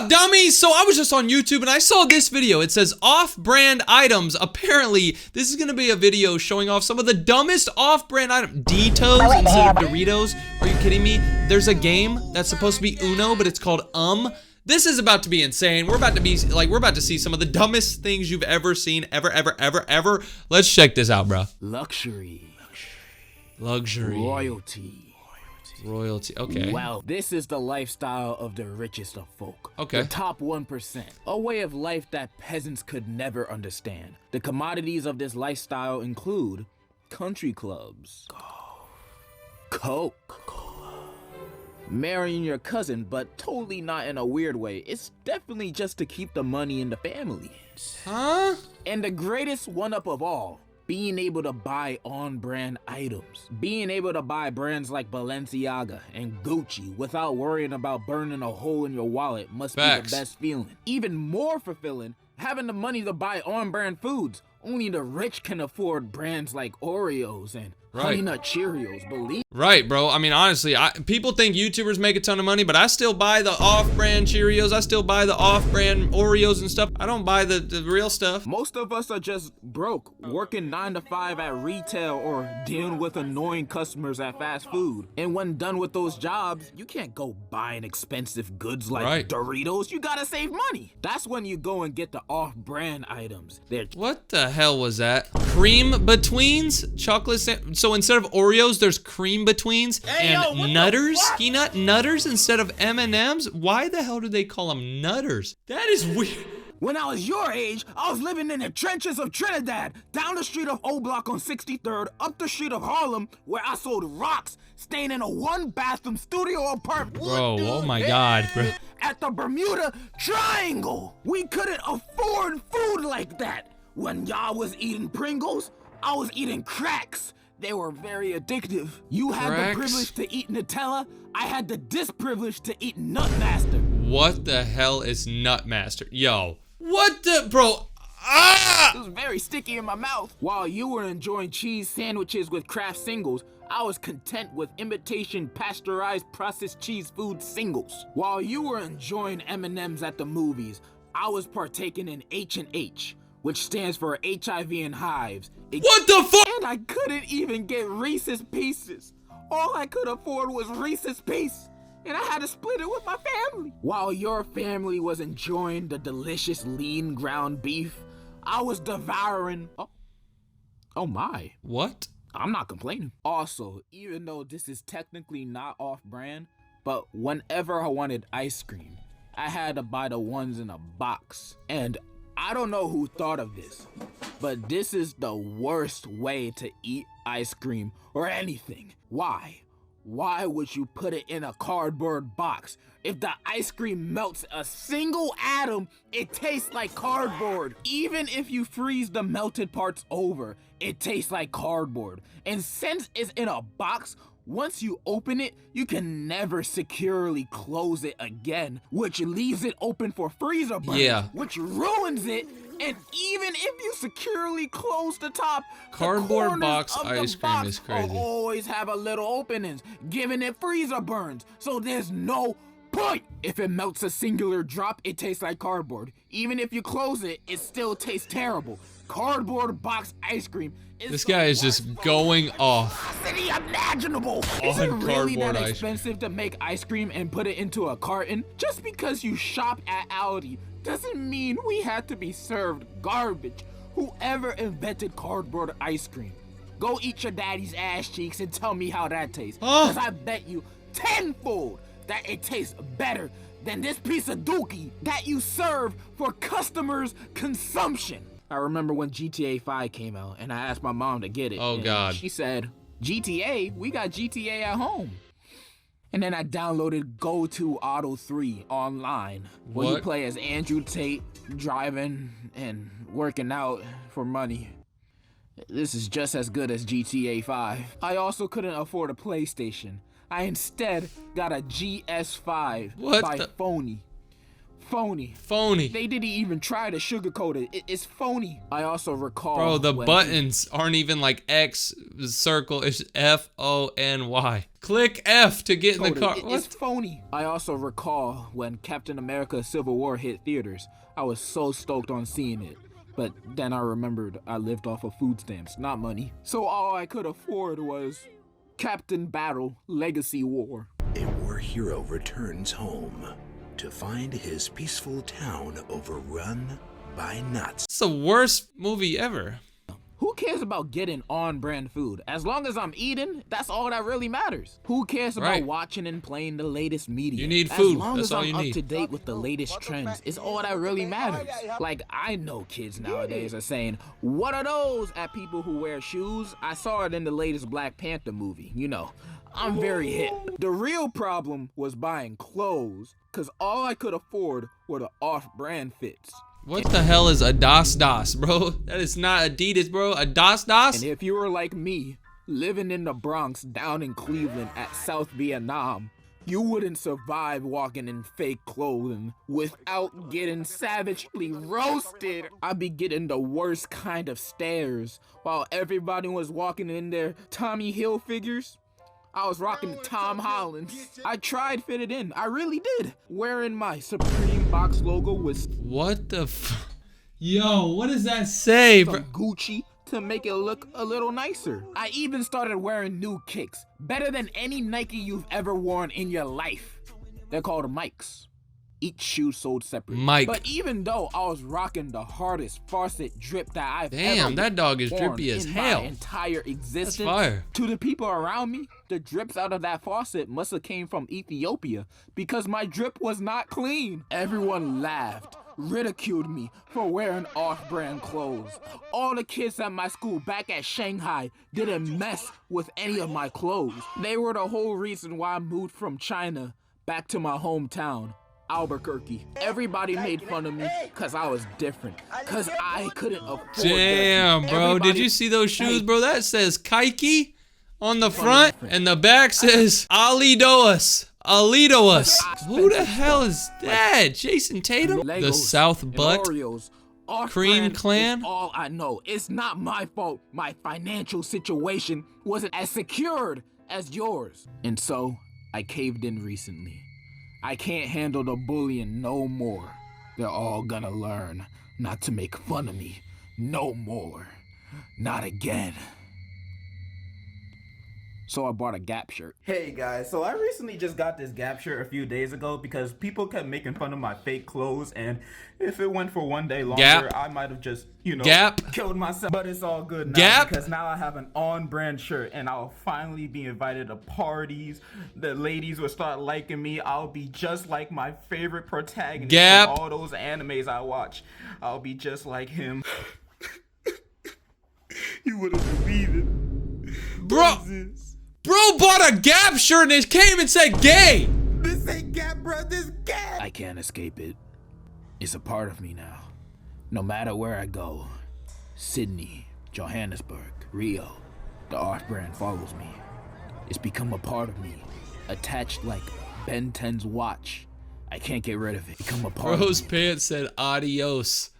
up, dummies? So I was just on YouTube and I saw this video. It says off-brand items. Apparently, this is gonna be a video showing off some of the dumbest off-brand items. Doritos instead of Doritos. Are you kidding me? There's a game that's supposed to be Uno, but it's called This is about to be insane. We're about to see some of the dumbest things you've ever seen, ever. Let's check this out, bro. Luxury. Royalty, okay. Well, this is the lifestyle of the richest of folk. Okay. The top 1%. A way of life that peasants could never understand. The commodities of this lifestyle include country clubs, Coke, marrying your cousin, but totally not in a weird way. It's definitely just to keep the money in the family. Huh? And the greatest one-up of all, being able to buy on-brand items. Being able to buy brands like Balenciaga and Gucci without worrying about burning a hole in your wallet must be the best feeling. Even more fulfilling, having the money to buy on-brand foods. Only the rich can afford brands like Oreos and Honey Nut Cheerios, believe. Right, bro. I mean, honestly, people think YouTubers make a ton of money, but I still buy the off-brand Cheerios. I still buy the off-brand Oreos and stuff. I don't buy the real stuff. Most of us are just broke, working 9 to 5 at retail or dealing with annoying customers at fast food. And when done with those jobs, you can't go buying expensive goods like Doritos. You gotta save money. That's when you go and get the off-brand items. What the hell was that? Cream betweens? Chocolate so instead of Oreos, there's cream betweens and nutters? Peanut nutters instead of M&Ms? Why the hell do they call them nutters? That is weird. When I was your age, I was living in the trenches of Trinidad, down the street of O Block on 63rd, up the street of Harlem, where I sold rocks, staying in a 1-bathroom studio apartment. Bro, oh my God, bro. At the Bermuda Triangle. We couldn't afford food like that. When y'all was eating Pringles, I was eating cracks. They were very addictive. You had the privilege to eat Nutella. I had the disprivilege to eat Nutmaster. What the hell is Nutmaster? Yo, what the, bro? Ah! It was very sticky in my mouth. While you were enjoying cheese sandwiches with Kraft singles, I was content with imitation pasteurized processed cheese food singles. While you were enjoying M&Ms at the movies, I was partaking in H&H, which stands for HIV and hives. What the fuck? And I couldn't even get Reese's Pieces. All I could afford was Reese's Pieces, and I had to split it with my family. While your family was enjoying the delicious lean ground beef, I was devouring, oh my. What? I'm not complaining. Also, even though this is technically not off-brand, but whenever I wanted ice cream, I had to buy the ones in a box. And I don't know who thought of this, but this is the worst way to eat ice cream or anything. Why? Why would you put it in a cardboard box? If the ice cream melts a single atom, it tastes like cardboard. Even if you freeze the melted parts over, it tastes like cardboard. And since it's in a box, once you open it, you can never securely close it again, which leaves it open for freezer burn, which ruins it. And even if you securely close the top, cardboard box ice cream is crazy. Will always have a little openings, giving it freezer burns. So there's no point. If it melts a singular drop, it tastes like cardboard. Even if you close it, it still tastes terrible. Cardboard box ice cream. This guy is just going off. Imaginable. Is it really that expensive to make ice cream and put it into a carton? Just because you shop at Aldi doesn't mean we had to be served garbage. Whoever invented cardboard ice cream, go eat your daddy's ass cheeks and tell me how that tastes. Because I bet you tenfold that it tastes better than this piece of dookie that you serve for customers' consumption. I remember when GTA 5 came out and I asked my mom to get it. Oh God. She said, GTA? We got GTA at home. And then I downloaded Go to Auto 3 online, where you play as Andrew Tate, driving and working out for money. This is just as good as GTA 5. I also couldn't afford a PlayStation. I instead got a GS5 by Phony. phony. Phony. They didn't even try to sugarcoat it. It's phony. I also recall. Bro, the when buttons aren't even like X circle. It's F-O-N-Y. Click F to get in the car. It's phony. I also recall when Captain America Civil War hit theaters. I was so stoked on seeing it. But then I remembered I lived off of food stamps, not money. So all I could afford was Captain Battle Legacy War. A war hero returns home to find his peaceful town overrun by Nazis. It's the worst movie ever. Who cares about getting on-brand food? As long as I'm eating, that's all that really matters. Who cares about watching and playing the latest media? You need food. As long That's as all I'm you up need. to date with the latest trends, it's all that really matters. Like, I know kids nowadays are saying, "What are those?" at people who wear shoes. I saw it in the latest Black Panther movie. You know, I'm very hip. The real problem was buying clothes, because all I could afford were the off-brand fits. What the hell is a Das, bro? That is not Adidas, bro. A Das? And if you were like me, living in the Bronx down in Cleveland at South Vietnam, you wouldn't survive walking in fake clothing without getting savagely roasted. I'd be getting the worst kind of stares while everybody was walking in their Tommy Hilfigers. I was rocking the Tom Hollands. I tried fit it in. I really did. Wearing my Supreme box logo with what the Yo, what does that say, bro? Gucci to make it look a little nicer. I even started wearing new kicks. Better than any Nike you've ever worn in your life. They're called Mikes. Each shoe sold separate. Mike. But even though I was rocking the hardest faucet drip that I've ever Damn, that dog is worn drippy as in hell. my entire existence, That's fire. to the people around me, the drips out of that faucet must have came from Ethiopia because my drip was not clean. Everyone laughed, ridiculed me for wearing off-brand clothes. All the kids at my school back at Shanghai didn't mess with any of my clothes. They were the whole reason why I moved from China back to my hometown, Albuquerque. Everybody made fun of me because I was different, because I couldn't afford Damn, bro. Did you see those shoes, bro? That says Kaiki on the front, and the back says Alidoas. Alidoas. Who the hell is that? Jason Tatum? The South Butt? Cream Clan? Is all I know. It's not my fault my financial situation wasn't as secured as yours. And so, I caved in recently. I can't handle the bullying no more. They're all gonna learn not to make fun of me no more. Not again. So I bought a Gap shirt. Hey guys, so I recently just got this Gap shirt a few days ago because people kept making fun of my fake clothes, and if it went for one day longer, I might have just, you know, killed myself. But it's all good now because now I have an on-brand shirt and I'll finally be invited to parties. The ladies will start liking me. I'll be just like my favorite protagonist from all those animes I watch. I'll be just like him. You wouldn't believe it. Bro. Bro bought a Gap shirt and it came and said gay. This ain't Gap, bro. This Gap. I can't escape it. It's a part of me now. No matter where I go, Sydney, Johannesburg, Rio, the off-brand follows me. It's become a part of me, attached like Ben 10's watch. I can't get rid of it. Become a part Bro's of me. pants said adios.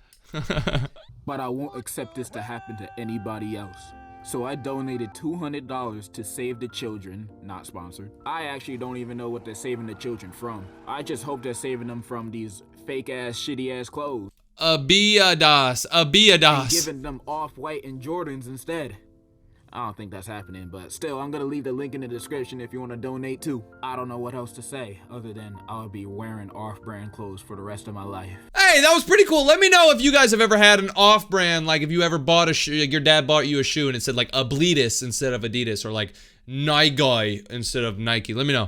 But I won't accept this to happen to anybody else. So I donated $200 to Save the Children, not sponsored. I actually don't even know what they're saving the children from. I just hope they're saving them from these fake-ass, shitty-ass clothes. Abiadas. And giving them Off-White and Jordans instead. I don't think that's happening, but still, I'm gonna leave the link in the description if you want to donate too. I don't know what else to say other than I'll be wearing off-brand clothes for the rest of my life. Hey, that was pretty cool. Let me know if you guys have ever had an off-brand, like if you ever bought a shoe, like your dad bought you a shoe and it said like Abletus instead of Adidas, or like Nike instead of Nike. Let me know.